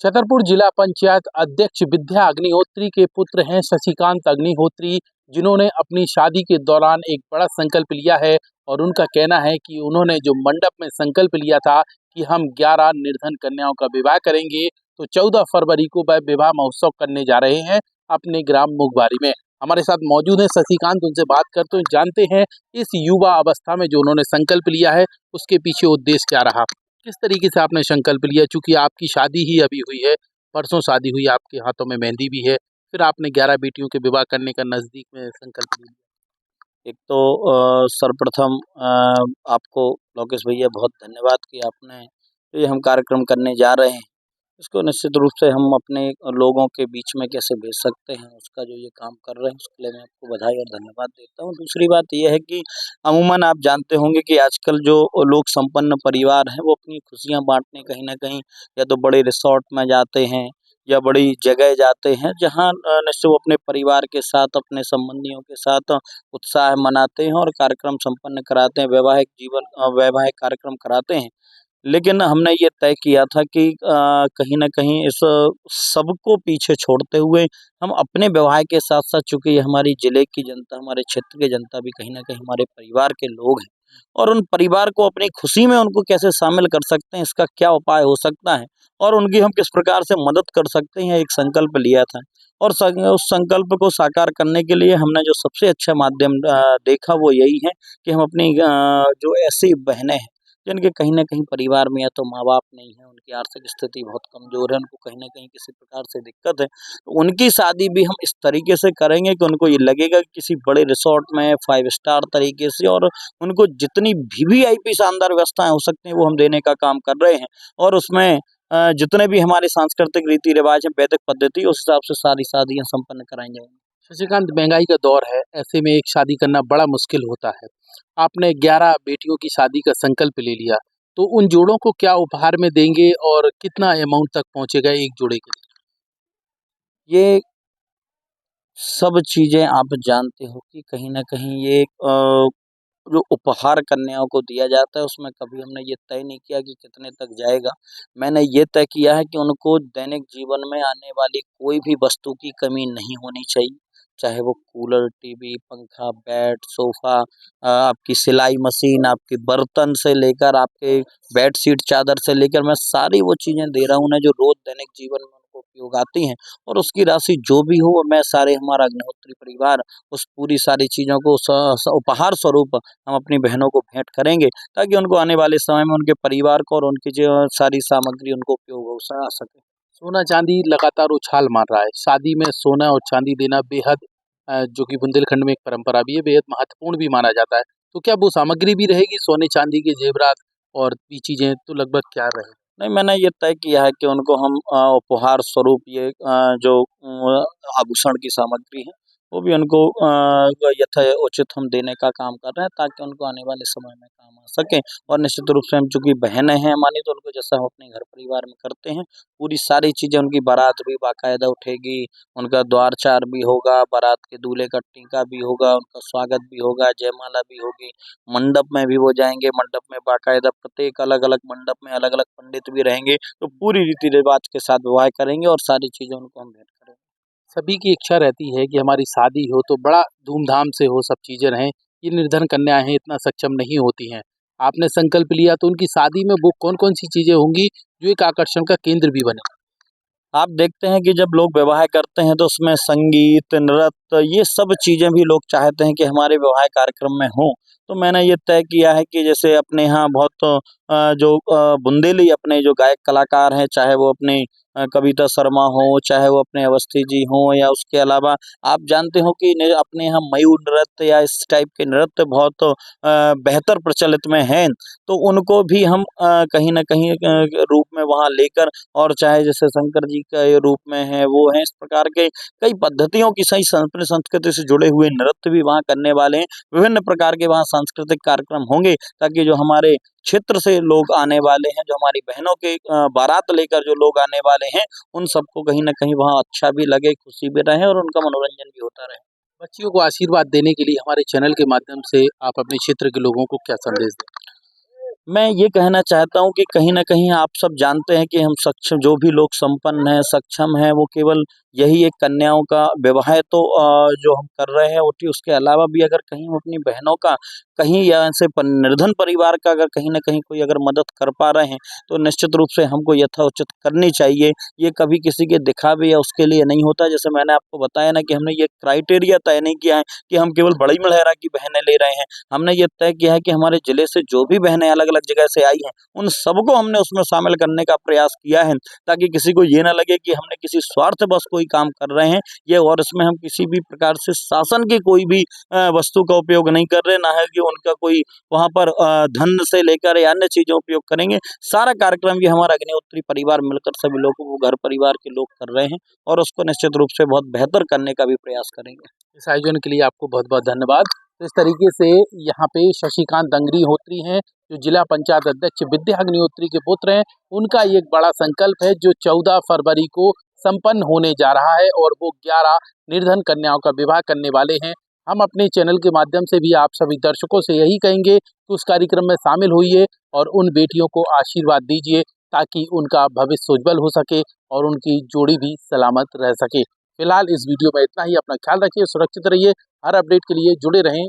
छतरपुर जिला पंचायत अध्यक्ष विद्या अग्निहोत्री के पुत्र हैं शशिकांत अग्निहोत्री, जिन्होंने अपनी शादी के दौरान एक बड़ा संकल्प लिया है। और उनका कहना है कि उन्होंने जो मंडप में संकल्प लिया था कि हम 11 निर्धन कन्याओं का विवाह करेंगे, तो 14 फरवरी को वह विवाह महोत्सव करने जा रहे हैं अपने ग्राम मुगबारी में। हमारे साथ मौजूद है शशिकांत, उनसे बात करते हैं, जानते हैं इस युवा अवस्था में जो उन्होंने संकल्प लिया है उसके पीछे उद्देश्य क्या रहा। किस तरीके से आपने संकल्प लिया, चूंकि आपकी शादी ही अभी हुई है, परसों शादी हुई, आपके हाथों में मेहंदी भी है, फिर आपने 11 बेटियों के विवाह करने का नजदीक में संकल्प लिया। एक तो सर्वप्रथम आपको लोकेश भैया बहुत धन्यवाद कि आपने ये हम कार्यक्रम करने जा रहे हैं। इसको निश्चित रूप से हम अपने लोगों के बीच में कैसे भेज सकते हैं, उसका जो ये काम कर रहे हैं उसके लिए मैं आपको बधाई और धन्यवाद देता हूँ। दूसरी बात ये है कि अमूमन आप जानते होंगे कि आजकल जो लोग संपन्न परिवार हैं वो अपनी खुशियाँ बांटने कहीं ना कहीं या तो बड़े रिसोर्ट में जाते हैं या बड़ी जगह जाते हैं, जहाँ निश्चित वो अपने परिवार के साथ अपने संबंधियों के साथ उत्साह मनाते हैं और कार्यक्रम संपन्न कराते हैं, वैवाहिक कार्यक्रम कराते हैं। लेकिन हमने ये तय किया था कि कहीं न कहीं इस सबको पीछे छोड़ते हुए हम अपने व्यवहार के साथ-साथ, चूँकि ये हमारी ज़िले की जनता, हमारे क्षेत्र की जनता भी कहीं न कहीं हमारे परिवार के लोग हैं और उन परिवार को अपनी खुशी में उनको कैसे शामिल कर सकते हैं, इसका क्या उपाय हो सकता है और उनकी हम किस प्रकार से मदद कर सकते हैं, एक संकल्प लिया था। और उस संकल्प को साकार करने के लिए हमने जो सबसे अच्छा माध्यम देखा वो यही है कि हम अपनी जो ऐसी बहनें हैं जिनके कहीं न कहीं परिवार में या तो माँ-बाप नहीं है, उनकी आर्थिक स्थिति बहुत कमज़ोर है, उनको कहीं न कहीं किसी प्रकार से दिक्कत है, तो उनकी शादी भी हम इस तरीके से करेंगे कि उनको ये लगेगा कि किसी बड़े रिसोर्ट में 5 स्टार तरीके से, और उनको जितनी वीवीआईपी शानदार व्यवस्थाएँ हो सकती हैं, वो हम देने का काम कर रहे हैं। और उसमें जितने भी हमारे सांस्कृतिक रीति-रिवाज हैं, वैदिक पद्धति, उस हिसाब से सारी शादियाँ संपन्न कराई जाएँगी। शशिकांत, महंगाई का दौर है, ऐसे में एक शादी करना बड़ा मुश्किल होता है। आपने 11 बेटियों की शादी का संकल्प ले लिया, तो उन जोड़ों को क्या उपहार में देंगे और कितना अमाउंट तक पहुंचेगा एक जोड़े के लिए? ये सब चीज़ें आप जानते हो कि कहीं न कहीं ये जो उपहार कन्याओं को दिया जाता है उसमें कभी हमने ये तय नहीं किया कि कितने तक जाएगा। मैंने ये तय किया है कि उनको दैनिक जीवन में आने वाली कोई भी वस्तु की कमी नहीं होनी चाहिए। चाहे वो कूलर, टीवी, पंखा, बेड, सोफ़ा, आपकी सिलाई मशीन, आपके बर्तन से लेकर आपके बेडशीट, चादर से लेकर मैं सारी वो चीज़ें दे रहा हूँ उन्हें जो रोज़ दैनिक जीवन में उनको उपयोग आती हैं, और उसकी राशि जो भी हो वो मैं सारे हमारा अग्निहोत्री परिवार उस पूरी सारी चीज़ों को उपहार स्वरूप हम अपनी बहनों को भेंट करेंगे, ताकि उनको आने वाले समय में उनके परिवार को और उनकी जो सारी सामग्री उनको उपयोग हो आ सके। सोना चांदी लगातार उछाल मार रहा है। शादी में सोना और चांदी देना बेहद जो कि बुंदेलखंड में एक परंपरा भी है, बेहद महत्वपूर्ण भी माना जाता है। तो क्या वो सामग्री भी रहेगी, सोने चांदी के जेवरात और भी चीजें, तो लगभग क्या रहे? नहीं, मैंने ये तय किया है कि उनको हम उपहार स्वरूप ये जो आभूषण की सामग्री है, वो भी उनको यथोचित हम देने का काम कर रहे हैं, ताकि उनको आने वाले समय में काम आ सके। और निश्चित रूप से हम चूँकि बहनें हैं हमारी, तो उनको जैसा हम अपने घर परिवार में करते हैं, पूरी सारी चीज़ें, उनकी बारात भी बाकायदा उठेगी, उनका द्वार-चार भी होगा, बारात के दूल्हे का टीका भी होगा, उनका स्वागत भी होगा, जयमाला भी होगी। मंडप में भी वो जाएँगे, मंडप में बाकायदा प्रत्येक अलग-अलग मंडप में अलग-अलग पंडित भी रहेंगे, तो पूरी रीति-रिवाज के साथ विवाह करेंगे और सारी चीज़ें उनको हम भेंट करेंगे। सभी की इच्छा रहती है कि हमारी शादी हो तो बड़ा धूमधाम से हो, सब चीजें रहें। ये निर्धन कन्याएं हैं, इतना सक्षम नहीं होती हैं। आपने संकल्प लिया, तो उनकी शादी में वो कौन कौन सी चीजें होंगी जो एक आकर्षण का केंद्र भी बने? आप देखते हैं कि जब लोग विवाह करते हैं तो उसमें संगीत, नृत्य, ये सब चीज़ें भी लोग चाहते हैं कि हमारे विवाह कार्यक्रम में हों। तो मैंने ये तय किया है कि जैसे अपने यहाँ बहुत जो बुंदेली अपने जो गायक कलाकार हैं, चाहे वो अपने कविता शर्मा हो, चाहे वो अपने अवस्थी जी हों, या उसके अलावा आप जानते हो कि अपने यहाँ मयूर नृत्य या इस टाइप के नृत्य बहुत बेहतर प्रचलित में हैं। तो उनको भी हम कहीं न कहीं रूप में वहाँ लेकर, और चाहे जैसे शंकर जी के रूप में है वो हैं, इस प्रकार के कई पद्धतियों की सही अपनी संस्कृति से जुड़े हुए नृत्य भी वहाँ करने वाले हैं। विभिन्न प्रकार के वहाँ सांस्कृतिक कार्यक्रम होंगे, ताकि जो हमारे क्षेत्र से लोग आने वाले हैं, जो हमारी बहनों के बारात लेकर जो लोग आने वाले हैं, उन सबको कहीं न कहीं वहाँ अच्छा भी लगे, खुशी भी रहे और उनका मनोरंजन भी होता रहे। बच्चियों को आशीर्वाद देने के लिए हमारे चैनल के माध्यम से आप अपने क्षेत्र के लोगों को क्या संदेश दें? मैं ये कहना चाहता हूँ कि कहीं न कहीं आप सब जानते हैं कि हम सक्षम जो भी लोग संपन्न हैं, सक्षम हैं, वो केवल यही एक कन्याओं का विवाह तो जो हम कर रहे हैं उठी उसके अलावा भी अगर कहीं हम अपनी बहनों का कहीं या ऐसे निर्धन परिवार का अगर कहीं न कहीं कोई अगर मदद कर पा रहे हैं, तो निश्चित रूप से हमको यथोचित करनी चाहिए। ये कभी किसी के दिखावे या उसके लिए नहीं होता। जैसे मैंने आपको बताया ना कि हमने ये क्राइटेरिया तय नहीं किया है कि हम केवल बड़ी मलहरा की बहनें ले रहे हैं। हमने ये तय किया है कि हमारे ज़िले से जो भी बहनें अलग-अलग जगह से आई हैं, उन सबको हमने उसमें शामिल करने का प्रयास किया है, ताकि किसी को ये ना लगे कि हमने किसी स्वार्थवश कोई काम कर रहे हैं। ये और इसमें हम किसी भी प्रकार से शासन की कोई भी वस्तु का उपयोग नहीं कर रहे, ना है कि उनका कोई वहाँ पर धन से लेकर या अन्य चीज़ों उपयोग करेंगे। सारा कार्यक्रम ये हमारा अग्निहोत्री परिवार मिलकर सभी लोगों को घर परिवार के लोग कर रहे हैं और उसको निश्चित रूप से बहुत बेहतर करने का भी प्रयास करेंगे। इस आयोजन के लिए आपको बहुत-बहुत धन्यवाद। तो इस तरीके से यहाँ पे शशिकांत अग्निहोत्री हैं, जो जिला पंचायत अध्यक्ष विद्या अग्निहोत्री के पुत्र हैं। उनका ये एक बड़ा संकल्प है जो 14 फरवरी को संपन्न होने जा रहा है और वो 11 निर्धन कन्याओं का विवाह करने वाले हैं। हम अपने चैनल के माध्यम से भी आप सभी दर्शकों से यही कहेंगे कि उस कार्यक्रम में शामिल होइए और उन बेटियों को आशीर्वाद दीजिए, ताकि उनका भविष्य उज्ज्वल हो सके और उनकी जोड़ी भी सलामत रह सके। फिलहाल इस वीडियो में इतना ही। अपना ख्याल रखिए, सुरक्षित रहिए। हर अपडेट के लिए जुड़े रहें।